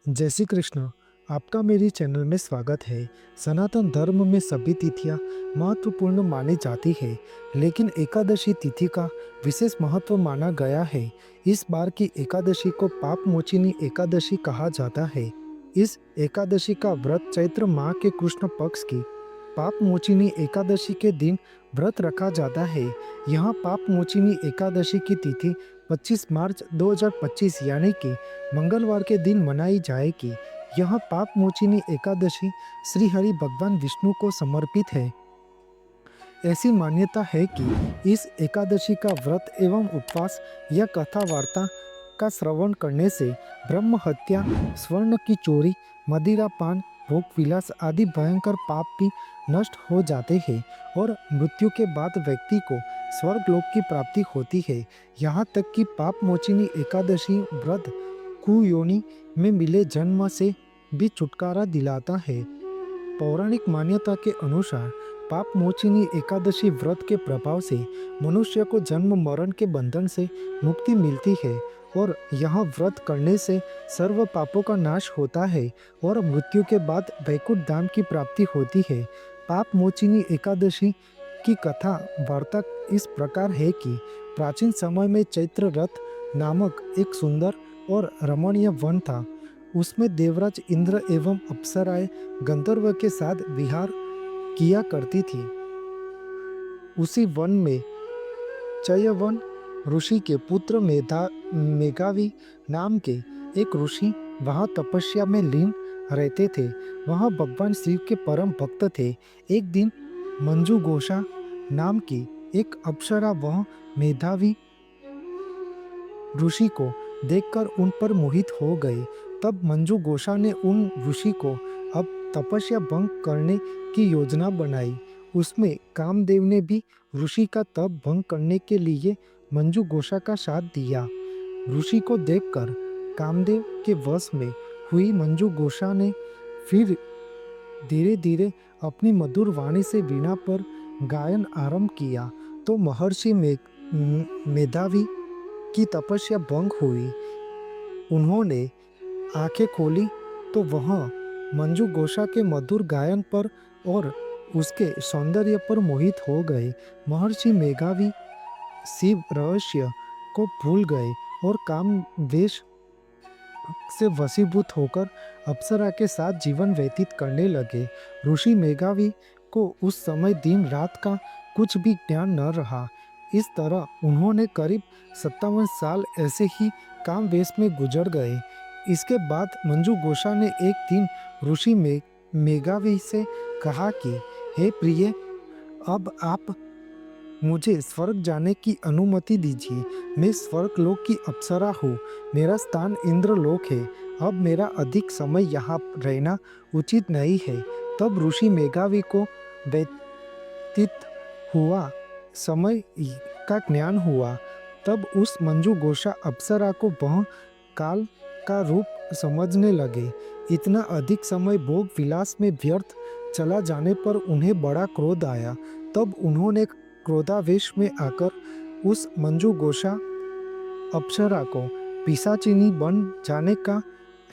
जय श्री कृष्ण। आपका मेरी चैनल में स्वागत है। सनातन धर्म में सभी तिथियां महत्वपूर्ण मानी जाती है, लेकिन एकादशी तिथि का विशेष महत्व माना गया है। इस बार की एकादशी को पाप मोचिनी एकादशी कहा जाता है। इस एकादशी का व्रत चैत्र माह के कृष्ण पक्ष की पाप मोचिनी एकादशी के दिन व्रत रखा जाता है। यह पाप मोचिनी एकादशी की तिथि 25 मार्च 2025 यानी कि मंगलवार के दिन मनाई जाएगी। यह पाप मोचिनी एकादशी श्री हरि भगवान विष्णु को समर्पित है। ऐसी मान्यता है कि इस एकादशी का व्रत एवं उपवास या कथा वार्ता का श्रवण करने से ब्रह्म हत्या, स्वर्ण की चोरी, मदिरा पान, भोग विलास आदि भयंकर पाप भी नष्ट हो जाते हैं और मृत्यु के बाद व्यक्ति को स्वर्ग लोक की प्राप्ति होती है। यहाँ तक कि पाप मोचिनी एकादशी व्रत कुयोनि में मिले जन्म से भी छुटकारा दिलाता है। पौराणिक मान्यता के अनुसार पाप मोचिनी एकादशी व्रत के प्रभाव से मनुष्य को जन्म मरण के बंधन से मुक्ति मिलती है और यह व्रत करने से सर्व पापों का नाश होता है और मृत्यु के बाद वैकुंठ धाम की प्राप्ति होती है। पाप मोचिनी एकादशी की कथा वार्ता इस प्रकार है कि प्राचीन समय में चैत्र रथ नामक एक सुंदर और रमणीय वन था। उसमें देवराज इंद्र एवं अप्सराएं गंधर्व के साथ विहार किया करती थी। उसी वन में चयवन ऋषि के पुत्र मेघावी नाम के एक ऋषि वहाँ तपस्या में लीन रहते थे। वह भगवान शिव के परम भक्त थे। एक दिन मंजू घोषा नाम की एक अप्सरा वह मेधावी ऋषि को देखकर उन पर मोहित हो गए। तब मंजू घोषा ने उन ऋषि को अब तपस्या भंग करने की योजना बनाई। उसमें कामदेव ने भी ऋषि का तप भंग करने के लिए मंजू घोषा का साथ दिया। ऋषि को देखकर कामदेव के वश में हुई मंजू घोषा ने फिर धीरे धीरे अपनी मधुर वाणी से वीणा पर गायन आरंभ किया तो महर्षि मेधावी की तपस्या भंग हुई। उन्होंने आंखें खोली तो वह मंजू घोषा के मधुर गायन पर और उसके सौंदर्य पर मोहित हो गए। महर्षि मेघावी शिव रहस्य को भूल गए और काम वेश से वशीभूत होकर अप्सरा के साथ जीवन व्यतीत करने लगे। ऋषि मेघावी को उस समय दिन रात का कुछ भी ज्ञान न रहा। इस तरह उन्होंने करीब 57 साल ऐसे ही काम वेश में गुजर गए। इसके बाद मंजू घोषा ने एक दिन ऋषि मेघावी से कहा कि हे प्रिय, अब आप मुझे स्वर्ग जाने की अनुमति दीजिए। मैं स्वर्ग लोक की अप्सरा हूँ। मेरा स्थान इंद्रलोक है। अब मेरा अधिक समय यहाँ रहना उचित नहीं है। तब ऋषि मेघावी को व्यतीत हुआ समय का ज्ञान हुआ। तब उस मंजू घोषा अप्सरा को वह काल का रूप समझने लगे। इतना अधिक समय भोग विलास में व्यर्थ चला जाने पर उन्हें बड़ा क्रोध आया। तब उन्होंने क्रोधावेश में आकर उस मंजू घोषा अप्सरा को पिशाचिनी बन जाने का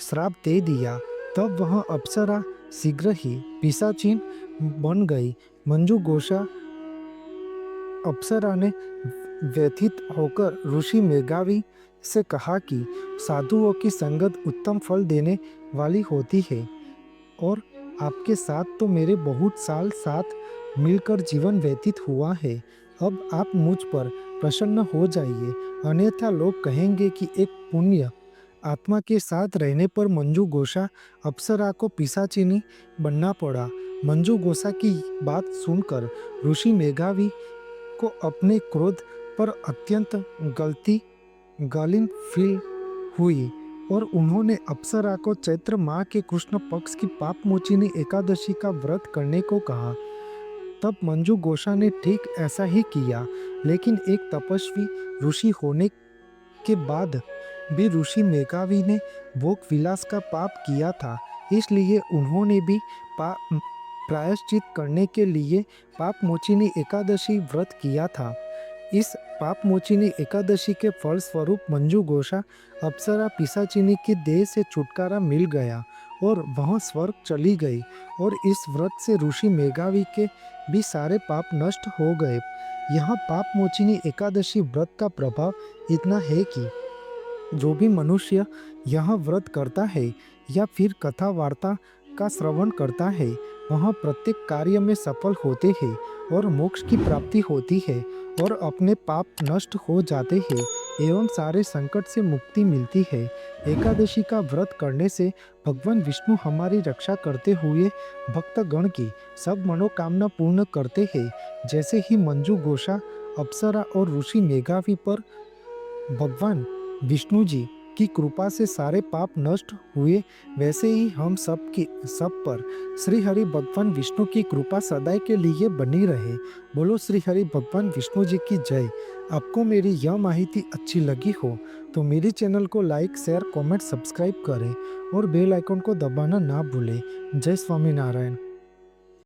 श्राप दे दिया। तब वह अप्सरा शीघ्र ही पिशाचिन बन गई। मंजू घोषा अप्सरा ने व्यथित होकर ऋषि मेघावी से कहा कि साधुओं की संगत उत्तम फल देने वाली होती है और आपके साथ तो मेरे बहुत साल साथ मिलकर जीवन व्यतीत हुआ है। अब आप मुझ पर प्रसन्न हो जाइए, अन्यथा लोग कहेंगे कि एक पुण्य आत्मा के साथ रहने पर मंजू घोषा अप्सरा को पिशाचिनी बनना पड़ा। मंजू घोषा की बात सुनकर ऋषि मेघावी को अपने क्रोध पर अत्यंत गलीन फील हुई और उन्होंने अप्सरा को चैत्र माह के कृष्ण पक्ष की पाप मोचिनी एकादशी का व्रत करने को कहा। तब मंजू घोषा ने ठीक ऐसा ही किया, लेकिन एक तपस्वी ऋषि होने के बाद भी ऋषि मेघावी ने भोग विलास का पाप किया था, इसलिए उन्होंने भी प्रायश्चित करने के लिए पाप मोचिनी एकादशी व्रत किया था। इस पाप मोचिनी एकादशी के फल स्वरूप मंजू घोषा अप्सरा पिशाचिनी की देह से छुटकारा मिल गया और वह स्वर्ग चली गई और इस व्रत से ऋषि मेघावी के भी सारे पाप नष्ट हो गए। यहाँ पाप मोचिनी एकादशी व्रत का प्रभाव इतना है कि जो भी मनुष्य यह व्रत करता है या फिर कथा वार्ता का श्रवण करता है वह प्रत्येक कार्य में सफल होते हैं और मोक्ष की प्राप्ति होती है और अपने पाप नष्ट हो जाते हैं एवं सारे संकट से मुक्ति मिलती है। एकादशी का व्रत करने से भगवान विष्णु हमारी रक्षा करते हुए भक्तगण की सब मनोकामना पूर्ण करते हैं। जैसे ही मंजू घोषा अप्सरा और ऋषि मेघावी पर भगवान विष्णु जी की कृपा से सारे पाप नष्ट हुए वैसे ही हम सब पर श्री हरि भगवान विष्णु की कृपा सदा के लिए बनी रहे। बोलो श्री हरि भगवान विष्णु जी की जय। आपको मेरी यह माहिती अच्छी लगी हो तो मेरे चैनल को लाइक शेयर कमेंट सब्सक्राइब करें और बेल आइकन को दबाना ना भूलें। जय स्वामीनारायण।